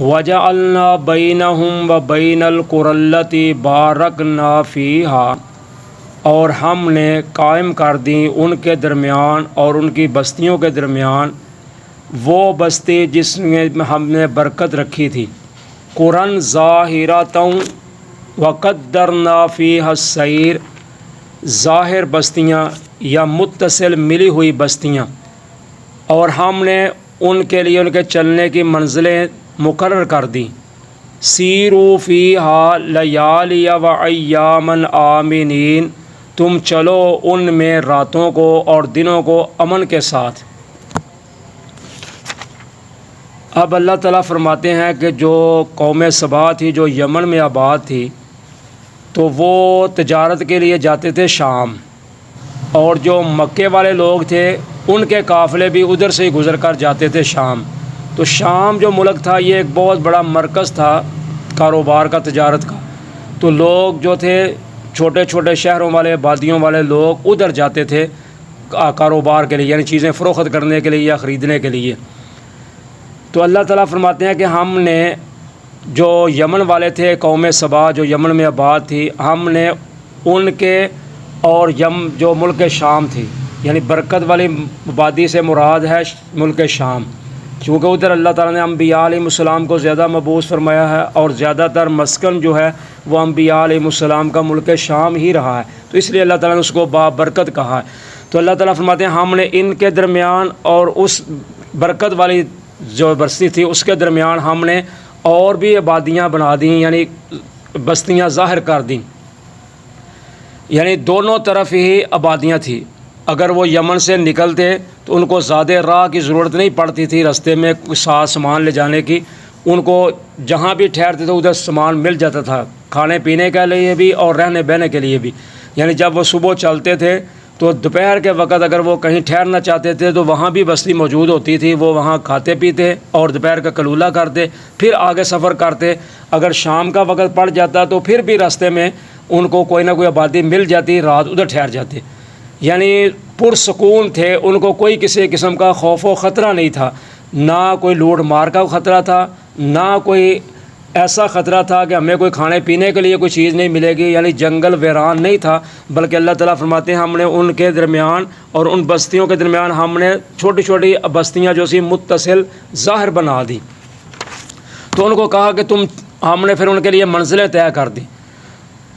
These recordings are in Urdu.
وَجَعَلْنَا بَيْنَهُمْ وَبَيْنَ الْقُرَى الَّتِي بَارَكْنَا فِيهَا، اور ہم نے قائم کر دی ان کے درمیان اور ان کی بستیوں کے درمیان وہ بستی جس میں ہم نے برکت رکھی تھی۔ قُرًى ظَاهِرَةً وَقَدَّرْنَا فِيهَا السَّيْرَ، ظاہر بستیاں یا متصل ملی ہوئی بستیاں، اور ہم نے ان کے لیے ان کے چلنے کی منزلیں مقرر کر دی۔ سیروا فیہا لیالی و ایامن آمنین، تم چلو ان میں راتوں کو اور دنوں کو امن کے ساتھ۔ اب اللہ تعالیٰ فرماتے ہیں کہ جو قوم سبا تھی جو یمن میں آباد تھی، تو وہ تجارت کے لیے جاتے تھے شام، اور جو مکے والے لوگ تھے ان کے قافلے بھی ادھر سے ہی گزر کر جاتے تھے شام۔ تو شام جو ملک تھا یہ ایک بہت بڑا مرکز تھا کاروبار کا، تجارت کا، تو لوگ جو تھے چھوٹے چھوٹے شہروں والے، بادیوں والے لوگ ادھر جاتے تھے کاروبار کے لیے، یعنی چیزیں فروخت کرنے کے لیے یا خریدنے کے لیے۔ تو اللہ تعالیٰ فرماتے ہیں کہ ہم نے جو یمن والے تھے، قوم سبا جو یمن میں آباد تھی، ہم نے ان کے اور جو ملک شام تھی، یعنی برکت والی وادی سے مراد ہے ملک شام، کیونکہ ادھر اللہ تعالیٰ نے انبیاء علیہ السلام کو زیادہ مبعوث فرمایا ہے، اور زیادہ تر مسکن جو ہے وہ انبیاء علیہ السلام کا ملک شام ہی رہا ہے، تو اس لیے اللہ تعالیٰ نے اس کو بابرکت کہا ہے۔ تو اللہ تعالیٰ فرماتے ہیں ہم نے ان کے درمیان اور اس برکت والی جو بستی تھی اس کے درمیان ہم نے اور بھی آبادیاں بنا دیں، یعنی بستیاں ظاہر کر دیں، یعنی دونوں طرف ہی آبادیاں تھیں۔ اگر وہ یمن سے نکلتے تو ان کو زیادہ راہ کی ضرورت نہیں پڑتی تھی، رستے میں ساتھ سامان لے جانے کی، ان کو جہاں بھی ٹھہرتے تھے ادھر سامان مل جاتا تھا، کھانے پینے کے لیے بھی اور رہنے بہنے کے لیے بھی۔ یعنی جب وہ صبح چلتے تھے تو دوپہر کے وقت اگر وہ کہیں ٹھہرنا چاہتے تھے تو وہاں بھی بستی موجود ہوتی تھی، وہ وہاں کھاتے پیتے اور دوپہر کا قلولہ کرتے، پھر آگے سفر کرتے۔ اگر شام کا وقت پڑ جاتا تو پھر بھی راستے میں ان کو کوئی نہ کوئی آبادی مل جاتی، رات ادھر ٹھہر جاتے، یعنی پرسکون تھے، ان کو کوئی کسی قسم کا خوف و خطرہ نہیں تھا، نہ کوئی لوٹ مار کا خطرہ تھا، نہ کوئی ایسا خطرہ تھا کہ ہمیں کوئی کھانے پینے کے لیے کوئی چیز نہیں ملے گی، یعنی جنگل ویران نہیں تھا، بلکہ اللہ تعالیٰ فرماتے ہیں ہم نے ان کے درمیان اور ان بستیوں کے درمیان ہم نے چھوٹی چھوٹی بستیاں جو سی متصل ظاہر بنا دی۔ تو ان کو کہا کہ ہم نے پھر ان کے لیے منزلیں طے کر دی۔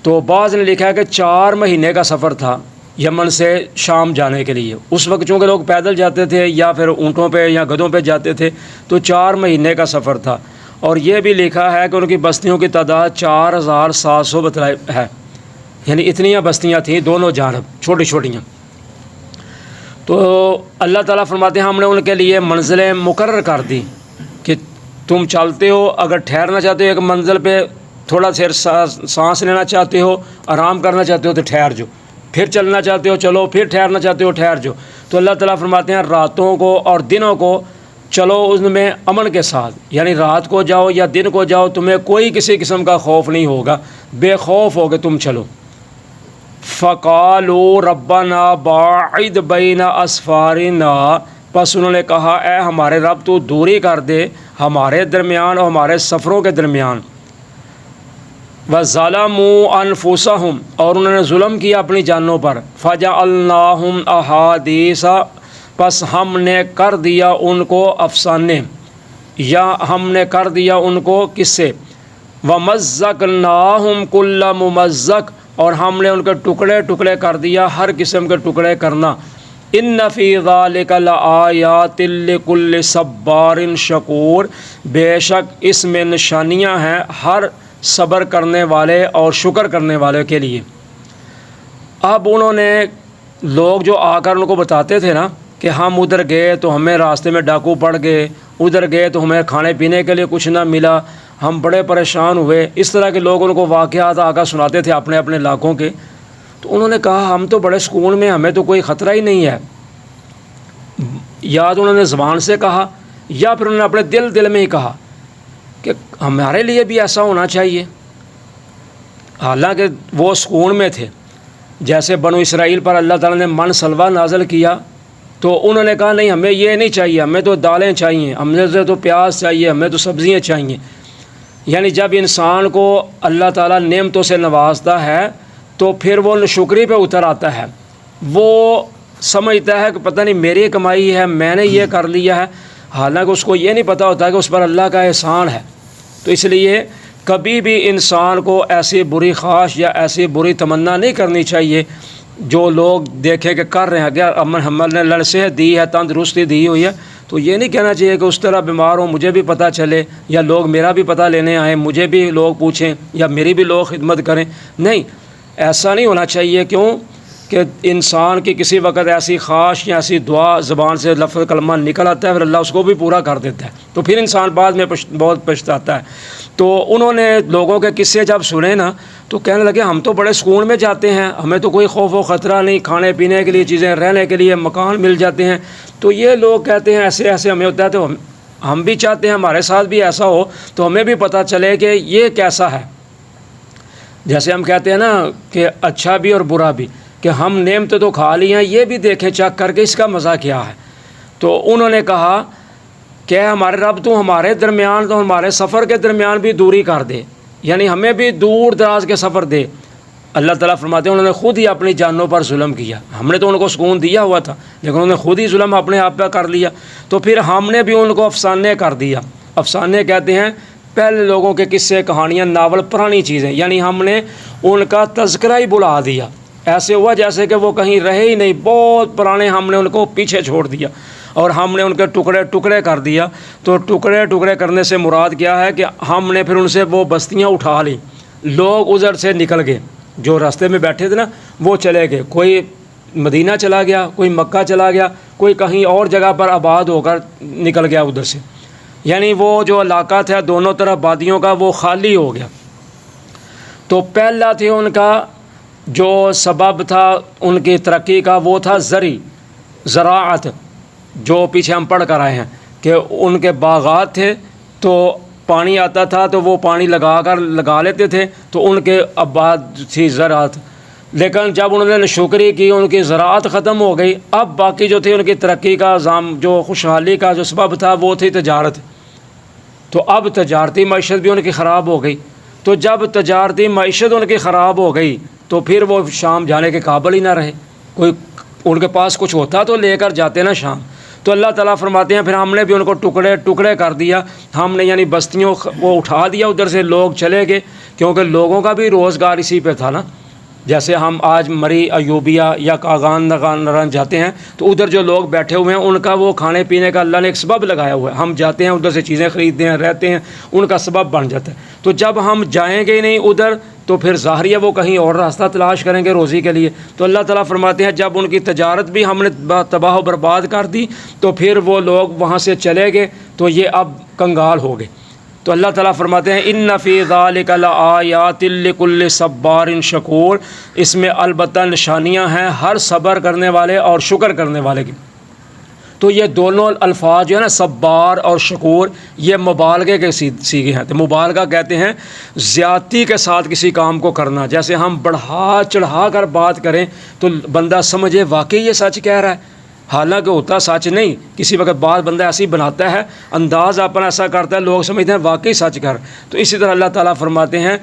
تو بعض نے لکھا ہے کہ 4 مہینے کا سفر تھا یمن سے شام جانے کے لیے۔ اس وقت چونکہ لوگ پیدل جاتے تھے یا پھر اونٹوں پہ یا گدھوں پہ جاتے تھے، تو 4 مہینے کا سفر تھا۔ اور یہ بھی لکھا ہے کہ ان کی بستیوں کی تعداد 4700 بتائی ہے، یعنی اتنی بستیاں تھیں دونوں جانب، چھوٹی چھوٹیاں۔ تو اللہ تعالیٰ فرماتے ہیں ہم نے ان کے لیے منزلیں مقرر کر دی کہ تم چلتے ہو، اگر ٹھہرنا چاہتے ہو ایک منزل پہ، تھوڑا دیر سانس لینا چاہتے ہو، آرام کرنا چاہتے ہو تو ٹھہر جاؤ، پھر چلنا چاہتے ہو چلو، پھر ٹھہرنا چاہتے ہو ٹھہر جاؤ۔ تو اللہ تعالیٰ فرماتے ہیں راتوں کو اور دنوں کو چلو ان میں امن کے ساتھ، یعنی رات کو جاؤ یا دن کو جاؤ تمہیں کوئی کسی قسم کا خوف نہیں ہوگا، بے خوف ہو کے تم چلو۔ فَقَالُوا رَبَّنَا بَاعِدْ بَيْنَ أَسْفَارِنَا، پس انہوں نے کہا اے ہمارے رب تو دوری کر دے ہمارے درمیان اور ہمارے سفروں کے درمیان۔ وَظَلَمُوا أَنفُسَهُمْ، اور انہوں نے ظلم کیا اپنی جانوں پر۔ فَجَعَلْنَاهُمْ أَحَادِيثَ، پس ہم نے کر دیا ان کو افسانے، یا ہم نے کر دیا ان کو قصے۔ وَمَزَّقْنَاهُمْ كُلَّ مُمَزَّقٍ، اور ہم نے ان کے ٹکڑے ٹکڑے کر دیا، ہر قسم کے ٹکڑے کرنا۔ إِنَّ فِي ذَلِكَ لَآيَاتٍ لِكُلِّ صَبَّارٍ شَكُورٍ، بے شک اس میں نشانیاں ہیں ہر صبر کرنے والے اور شکر کرنے والے کے لیے۔ اب انہوں نے لوگ جو آ کر ان کو بتاتے تھے نا کہ ہم ادھر گئے تو ہمیں راستے میں ڈاکو پڑ گئے، ادھر گئے تو ہمیں کھانے پینے کے لیے کچھ نہ ملا، ہم بڑے پریشان ہوئے، اس طرح کے لوگ ان کو واقعات آ کر سناتے تھے اپنے اپنے علاقوں کے۔ تو انہوں نے کہا ہم تو بڑے سکون میں، ہمیں تو کوئی خطرہ ہی نہیں ہے۔ یا تو انہوں نے زبان سے کہا یا پھر انہوں نے اپنے دل میں ہی کہا کہ ہمارے لیے بھی ایسا ہونا چاہیے، حالانکہ وہ سکون میں تھے۔ جیسے بنو اسرائیل پر اللہ تعالیٰ نے من سلوہ نازل کیا تو انہوں نے کہا نہیں ہمیں یہ نہیں چاہیے، ہمیں تو دالیں چاہیے، ہمیں تو پیاز چاہیے، ہمیں تو سبزیاں چاہیے۔ یعنی جب انسان کو اللہ تعالیٰ نعمتوں سے نوازتا ہے تو پھر وہ ناشکری پہ اتر آتا ہے، وہ سمجھتا ہے کہ پتہ نہیں میری کمائی ہے، میں نے یہ کر لیا ہے، حالانکہ اس کو یہ نہیں پتہ ہوتا کہ اس پر اللہ کا احسان ہے۔ تو اس لیے کبھی بھی انسان کو ایسی بری خواہش یا ایسی بری تمنا نہیں کرنی چاہیے جو لوگ دیکھیں کہ کر رہے ہیں، اگر ہم نے اللہ نے صحت دی ہے، تندرستی دی ہوئی ہے، تو یہ نہیں کہنا چاہیے کہ اس طرح بیمار ہوں مجھے بھی پتہ چلے، یا لوگ میرا بھی پتہ لینے آئیں، مجھے بھی لوگ پوچھیں، یا میری بھی لوگ خدمت کریں۔ نہیں، ایسا نہیں ہونا چاہیے۔ کیوں کہ انسان کی کسی وقت ایسی خواہش یا ایسی دعا زبان سے لفظ کلمہ نکل آتا ہے، پھر اللہ اس کو بھی پورا کر دیتا ہے، تو پھر انسان بعد میں بہت پچھتاتا ہے۔ تو انہوں نے لوگوں کے قصے جب سنے نا تو کہنے لگے ہم تو بڑے سکون میں جاتے ہیں، ہمیں تو کوئی خوف و خطرہ نہیں، کھانے پینے کے لیے چیزیں، رہنے کے لیے مکان مل جاتے ہیں۔ تو یہ لوگ کہتے ہیں ایسے ایسے ہمیں ہوتا ہے، تو ہم بھی چاہتے ہیں ہمارے ساتھ بھی ایسا ہو تو ہمیں بھی پتہ چلے کہ یہ کیسا ہے۔ جیسے ہم کہتے ہیں نا کہ اچھا بھی اور برا بھی، کہ ہم نعمتیں تو کھا لی ہیں، یہ بھی دیکھیں چیک کر کے اس کا مزہ کیا ہے۔ تو انہوں نے کہا کہ ہمارے رب تو ہمارے درمیان، تو ہمارے سفر کے درمیان بھی دوری کر دے، یعنی ہمیں بھی دور دراز کے سفر دے۔ اللہ تعالیٰ فرماتے ہیں انہوں نے خود ہی اپنی جانوں پر ظلم کیا، ہم نے تو ان کو سکون دیا ہوا تھا لیکن انہوں نے خود ہی ظلم اپنے آپ پہ کر لیا، تو پھر ہم نے بھی ان کو افسانے کر دیا۔ افسانے کہتے ہیں پہلے لوگوں کے قصے، کہانیاں، ناول، پرانی چیزیں، یعنی ہم نے ان کا تذکرہ ہی بلا دیا، ایسے ہوا جیسے کہ وہ کہیں رہے ہی نہیں، بہت پرانے، ہم نے ان کو پیچھے چھوڑ دیا اور ہم نے ان کے ٹکڑے ٹکڑے کر دیا۔ تو ٹکڑے ٹکڑے کرنے سے مراد کیا ہے کہ ہم نے پھر ان سے وہ بستیاں اٹھا لیں، لوگ ادھر سے نکل گئے، جو راستے میں بیٹھے تھے نا وہ چلے گئے، کوئی مدینہ چلا گیا، کوئی مکہ چلا گیا، کوئی کہیں اور جگہ پر آباد ہو کر نکل گیا ادھر سے، یعنی وہ جو علاقہ تھا دونوں طرف وادیوں کا وہ خالی ہو گیا۔ تو پہلا تھے ان کا جو سبب تھا ان کی ترقی کا، وہ تھا زراعت، جو پیچھے ہم پڑھ کر آئے ہیں کہ ان کے باغات تھے، تو پانی آتا تھا تو وہ پانی لگا لیتے تھے، تو ان کے آباد تھی زراعت۔ لیکن جب انہوں نے ناشکری کی، ان کی زراعت ختم ہو گئی، اب باقی جو تھی ان کی ترقی کا جو خوشحالی کا جو سبب تھا وہ تھی تجارت۔ تو اب تجارتی معیشت بھی ان کی خراب ہو گئی، تو جب تجارتی معیشت ان کی خراب ہو گئی تو پھر وہ شام جانے کے قابل ہی نہ رہے، کوئی ان کے پاس کچھ ہوتا تو لے کر جاتے نا شام۔ تو اللہ تعالیٰ فرماتے ہیں پھر ہم نے بھی ان کو ٹکڑے ٹکڑے کر دیا، ہم نے یعنی بستیوں کو اٹھا دیا، ادھر سے لوگ چلے گئے، کیونکہ لوگوں کا بھی روزگار اسی پہ تھا نا۔ جیسے ہم آج مری ایوبیہ یا کاغان نران جاتے ہیں تو ادھر جو لوگ بیٹھے ہوئے ہیں ان کا وہ کھانے پینے کا اللہ نے ایک سبب لگایا ہوا ہے، ہم جاتے ہیں ادھر سے چیزیں خریدتے ہیں، رہتے ہیں، ان کا سبب بن جاتا ہے۔ تو جب ہم جائیں گے نہیں ادھر تو پھر ظاہر ہے وہ کہیں اور راستہ تلاش کریں گے روزی کے لیے۔ تو اللہ تعالیٰ فرماتے ہیں جب ان کی تجارت بھی ہم نے تباہ و برباد کر دی تو پھر وہ لوگ وہاں سے چلے گئے، تو یہ اب کنگال ہو گئے۔ تو اللہ تعالیٰ فرماتے ہیں ان فی ذالک لآیات لکل صبار شکور، اس میں البتہ نشانیاں ہیں ہر صبر کرنے والے اور شکر کرنے والے کی۔ تو یہ دونوں الفاظ جو ہے نا صبار اور شکور، یہ مبالغے کے سیغے ہیں۔ تو مبالغہ کہتے ہیں زیادتی کے ساتھ کسی کام کو کرنا، جیسے ہم بڑھا چڑھا کر بات کریں تو بندہ سمجھے واقعی یہ سچ کہہ رہا ہے، حالانکہ ہوتا سچ نہیں۔ کسی وقت بات بندہ ایسی بناتا ہے، انداز اپنا ایسا کرتا ہے، لوگ سمجھتے ہیں واقعی سچ کر۔ تو اسی طرح اللہ تعالیٰ فرماتے ہیں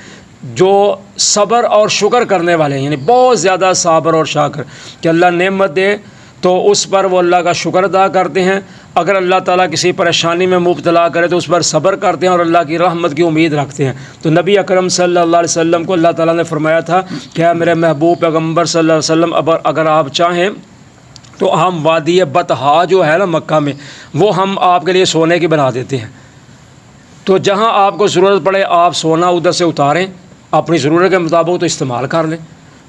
جو صبر اور شکر کرنے والے ہیں، یعنی بہت زیادہ صابر اور شاکر، کہ اللہ نعمت دے تو اس پر وہ اللہ کا شکر ادا کرتے ہیں، اگر اللہ تعالیٰ کسی پریشانی میں مبتلا کرے تو اس پر صبر کرتے ہیں اور اللہ کی رحمت کی امید رکھتے ہیں۔ تو نبی اکرم صلی اللہ علیہ وسلم کو اللہ تعالیٰ نے فرمایا تھا کہ اے میرے محبوب پیغمبر صلی اللہ علیہ وسلم، اگر آپ چاہیں تو ہم وادی بطحا جو ہے نا مکہ میں، وہ ہم آپ کے لیے سونے کی بنا دیتے ہیں، تو جہاں آپ کو ضرورت پڑے آپ سونا ادھر سے اتاریں، اپنی ضرورت کے مطابق تو استعمال کر لیں۔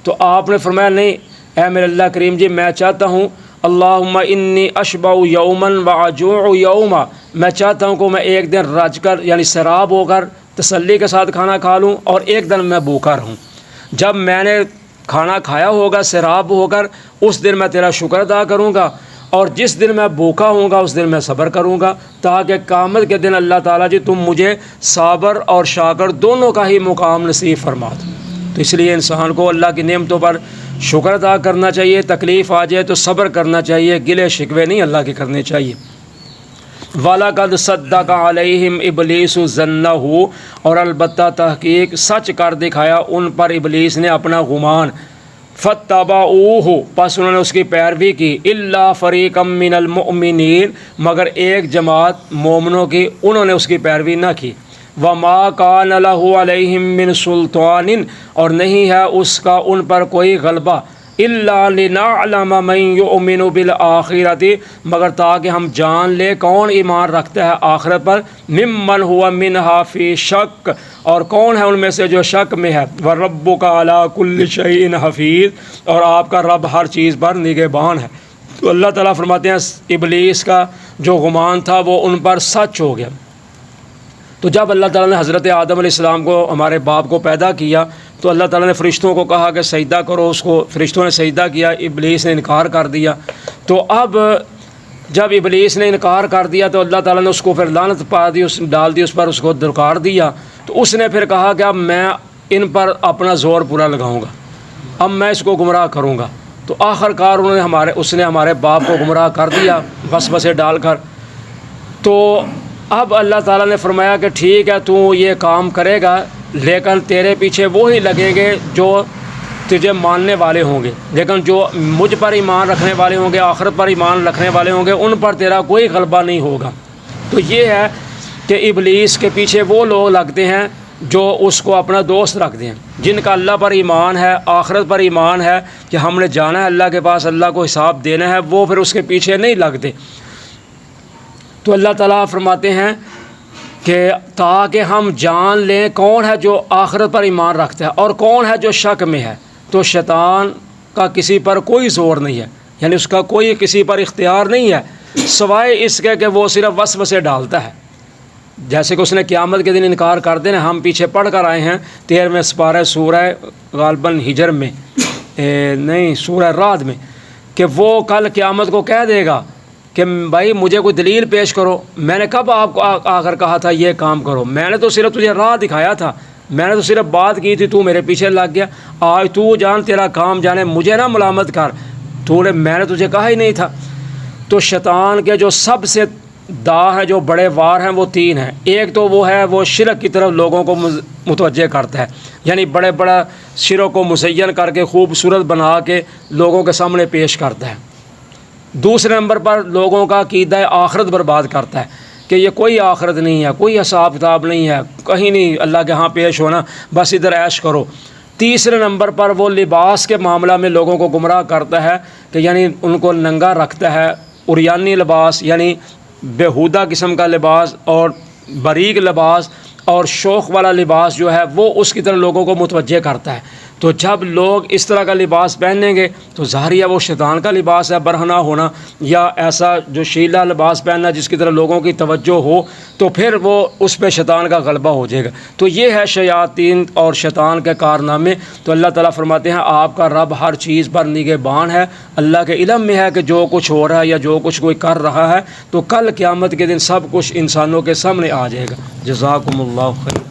تو آپ نے فرمایا نہیں اے میرے اللہ کریم جی، میں چاہتا ہوں اللہم انی اشبع یوما واجوع یوما، میں چاہتا ہوں کہ میں ایک دن رج کر یعنی سیراب ہو کر تسلی کے ساتھ کھانا کھا لوں اور ایک دن میں بھوکا رہوں۔ جب میں نے کھانا کھایا ہوگا سیراب ہو کر اس دن میں تیرا شکر ادا کروں گا، اور جس دن میں بھوکا ہوں گا اس دن میں صبر کروں گا، تاکہ قیامت کے دن اللہ تعالیٰ جی تم مجھے صابر اور شاکر دونوں کا ہی مقام نصیب فرما دو۔ تو اس لیے انسان کو اللہ کی نعمتوں پر شکر ادا کرنا چاہیے، تکلیف آ جائے تو صبر کرنا چاہیے، گلے شکوے نہیں اللہ کے کرنے چاہیے۔ وَلَقَدْ صَدَّقَ عَلَيْهِمْ إِبْلِيسُ ظَنَّهُ، اور البتہ تحقیق سچ کر دکھایا ان پر ابلیس نے اپنا گمان۔ فَاتَّبَعُوهُ، پس انہوں نے اس کی پیروی کی، إِلَّا فَرِيقًا مِّنَ الْمُؤْمِنِينَ، مگر ایک جماعت مومنوں کی انہوں نے اس کی پیروی نہ کی۔ وَمَا كَانَ لَهُ عَلَيْهِمْ مِّن سُلْطَانٍ، اور نہیں ہے اس کا ان پر کوئی غلبہ، إِلَّا لِنَعْلَمَ مَن يُؤْمِنُ بِالْآخِرَةِ، مگر تاکہ ہم جان لیں کون ایمان رکھتا ہے آخرت پر، ممن هو منها فی شک، اور کون ہے ان میں سے جو شک میں ہے، وَرَبُّكَ عَلَى كُلِّ شَيْءٍ حَفِيظٌ، اور آپ کا رب ہر چیز پر نگہبان ہے۔ تو اللہ تعالیٰ فرماتے ہیں ابلیس کا جو گمان تھا وہ ان پر سچ ہو گیا۔ تو جب اللہ تعالیٰ نے حضرت آدم علیہ السلام کو، ہمارے باپ کو پیدا کیا، تو اللہ تعالیٰ نے فرشتوں کو کہا کہ سجدہ کرو اس کو، فرشتوں نے سجدہ کیا، ابلیس نے انکار کر دیا۔ تو اب جب ابلیس نے انکار کر دیا تو اللہ تعالیٰ نے اس کو پھر لعنت ڈال دی، اس پر اس کو دھرکار دیا۔ تو اس نے پھر کہا کہ اب میں ان پر اپنا زور پورا لگاؤں گا، اب میں اس کو گمراہ کروں گا۔ تو آخر کار اس نے ہمارے باپ کو گمراہ کر دیا وسوسے ڈال کر۔ تو اب اللہ تعالیٰ نے فرمایا کہ ٹھیک ہے تو یہ کام کرے گا، لیکن تیرے پیچھے وہی لگیں گے جو تجھے ماننے والے ہوں گے، لیکن جو مجھ پر ایمان رکھنے والے ہوں گے، آخرت پر ایمان رکھنے والے ہوں گے، ان پر تیرا کوئی غلبہ نہیں ہوگا۔ تو یہ ہے کہ ابلیس کے پیچھے وہ لوگ لگتے ہیں جو اس کو اپنا دوست رکھتے ہیں، جن کا اللہ پر ایمان ہے، آخرت پر ایمان ہے کہ ہم نے جانا ہے اللہ کے پاس، اللہ کو حساب دینا ہے، وہ پھر اس کے پیچھے نہیں لگتے۔ تو اللہ تعالیٰ فرماتے ہیں کہ تاکہ ہم جان لیں کون ہے جو آخرت پر ایمان رکھتا ہے اور کون ہے جو شک میں ہے۔ تو شیطان کا کسی پر کوئی زور نہیں ہے، یعنی اس کا کوئی کسی پر اختیار نہیں ہے سوائے اس کے کہ وہ صرف وسوسے ڈالتا ہے۔ جیسے کہ اس نے قیامت کے دن انکار کر دینا، ہم پیچھے پڑھ کر آئے ہیں 13ویں سپارہ سورہ غالباً ہجر میں، نہیں سورہ رعد میں، کہ وہ کل قیامت کو کہہ دے گا کہ بھائی مجھے کوئی دلیل پیش کرو، میں نے کب آپ کو آ کر کہا تھا یہ کام کرو، میں نے تو صرف تجھے راہ دکھایا تھا، میں نے تو صرف بات کی تھی، تو میرے پیچھے لگ گیا، آج تو جان تیرا کام جانے، مجھے نہ ملامت کر، میں نے تجھے کہا ہی نہیں تھا۔ تو شیطان کے جو سب سے داغ ہیں، جو بڑے وار ہیں، وہ 3 ہیں۔ ایک تو وہ ہے وہ شرک کی طرف لوگوں کو متوجہ کرتا ہے، یعنی بڑے بڑا شرک کو مزین کر کے خوبصورت بنا کے لوگوں کے سامنے پیش کرتا ہے۔ دوسرے نمبر پر لوگوں کا عقیدہ آخرت برباد کرتا ہے کہ یہ کوئی آخرت نہیں ہے، کوئی حساب کتاب نہیں ہے، کہیں نہیں اللہ کے ہاں پیش ہونا، بس ادھر عیش کرو۔ تیسرے نمبر پر وہ لباس کے معاملہ میں لوگوں کو گمراہ کرتا ہے کہ یعنی ان کو ننگا رکھتا ہے، عریانی لباس یعنی بیہودہ قسم کا لباس اور باریک لباس اور شوق والا لباس جو ہے وہ اس کی طرح لوگوں کو متوجہ کرتا ہے۔ تو جب لوگ اس طرح کا لباس پہنیں گے تو ظاہر ہے وہ شیطان کا لباس ہے، برہنہ ہونا یا ایسا جو شیلا لباس پہننا جس کی طرح لوگوں کی توجہ ہو، تو پھر وہ اس پہ شیطان کا غلبہ ہو جائے گا۔ تو یہ ہے شیاطین اور شیطان کے کارنامے۔ تو اللہ تعالیٰ فرماتے ہیں آپ کا رب ہر چیز پر نگہبان ہے، اللہ کے علم میں ہے کہ جو کچھ ہو رہا ہے یا جو کچھ کوئی کر رہا ہے، تو کل قیامت کے دن سب کچھ انسانوں کے سامنے آ جائے گا۔ جزاکم اللہ خیر۔